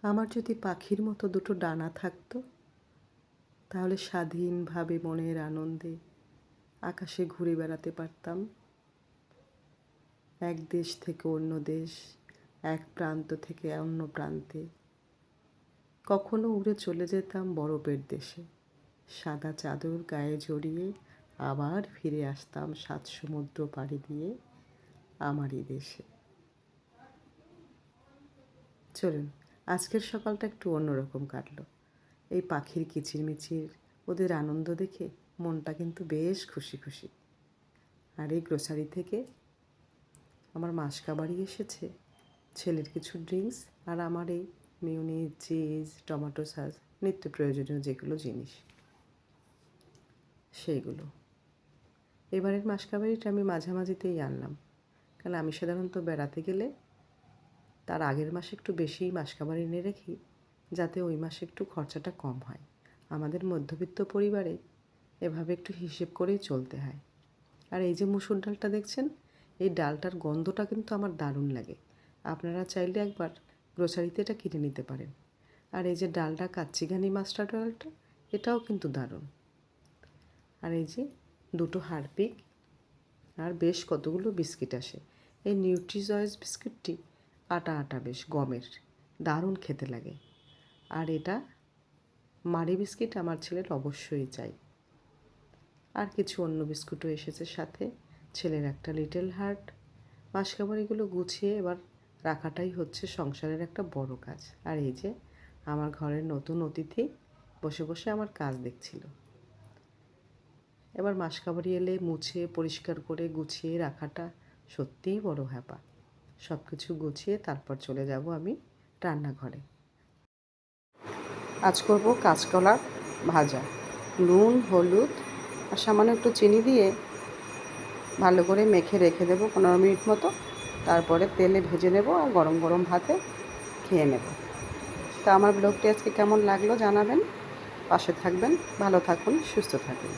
আমার যদি পাখির মতো দুটো ডানা থাকতো, তাহলে স্বাধীনভাবে মনের আনন্দে আকাশে ঘুরে বেড়াতে পারতাম। এক দেশ থেকে অন্য দেশ, এক প্রান্ত থেকে অন্য প্রান্তে। কখনো উড়ে চলে যেতাম বরফের দেশে, সাদা চাদর গায়ে জড়িয়ে আবার ফিরে আসতাম 7 সমুদ্র পাড়ি দিয়ে আমারই দেশে। চলুন, আজকের সকালটা একটু অন্যরকম কাটলো। এই পাখির কিচিরমিচির, ওদের আনন্দ দেখে মনটা কিন্তু বেশ খুশি খুশি। আর এই গ্রোসারি থেকে আমার মাসকাবাড়ি এসেছে, ছেলের কিছু ড্রিঙ্কস আর আমার এই মিউনিস, চিজ, টমেটো সস, নিত্য প্রয়োজনীয় যেগুলো জিনিস সেইগুলো। এবারের মাসকাবাড়িটা আমি মাঝামাঝিতেই আনলাম, কারণ আমি সাধারণত বেড়াতে গেলে তার আগের মাসে একটু বেশিই মাসকাবাড়ি এনে রাখি, যাতে ওই মাসে একটু খরচাটা কম হয়। আমাদের মধ্যবিত্ত পরিবারে এভাবে একটু হিসেব করেই চলতে হয়। আর এই যে মুসুর ডালটা দেখছেন, এই ডালটার গন্ধটা কিন্তু আমার দারুণ লাগে। আপনারা চাইলে একবার গ্রোসারিতে এটা কিনে নিতে পারেন। আর এই যে ডালটা কাচ্চিঘানি মাস্টার্ড অয়েলটা, এটাও কিন্তু দারুণ। আর এই যে দুটো হারপিক আর বেশ কতগুলো বিস্কিট আসে। এই নিউট্রিচয়েস বিস্কিটটি আটা আটা বেশ গমের, দারুণ খেতে লাগে। আর এটা মারি বিস্কিট আমার ছেলের অবশ্যই চাই। আর কিছু অন্য বিস্কুটও এসেছে সাথে, ছেলের একটা লিটল হার্ট। মাসকাবাড়িগুলো গুছিয়ে এবার রাখাটাই হচ্ছে সংসারের একটা বড় কাজ। আর এই যে আমার ঘরের নতুন অতিথি বসে বসে আমার কাজ দেখছিল। এবার মাসকাবাড়ি এলে মুছে পরিষ্কার করে গুছিয়ে রাখাটা সত্যিই বড় হ্যাপা। সব কিছু গুছিয়ে তারপর চলে যাব আমি রান্নাঘরে। আজ করব কাঁচকলা ভাজা। নুন, হলুদ আর সামান্য একটু চিনি দিয়ে ভালো করে মেখে রেখে দেবো 15 মিনিট মতো। তারপরে তেলে ভেজে নেব আর গরম গরম ভাতে খেয়ে নেব। তা আমার ব্লগটি আজকে কেমন লাগলো জানাবেন, পাশে থাকবেন, ভালো থাকুন, সুস্থ থাকুন।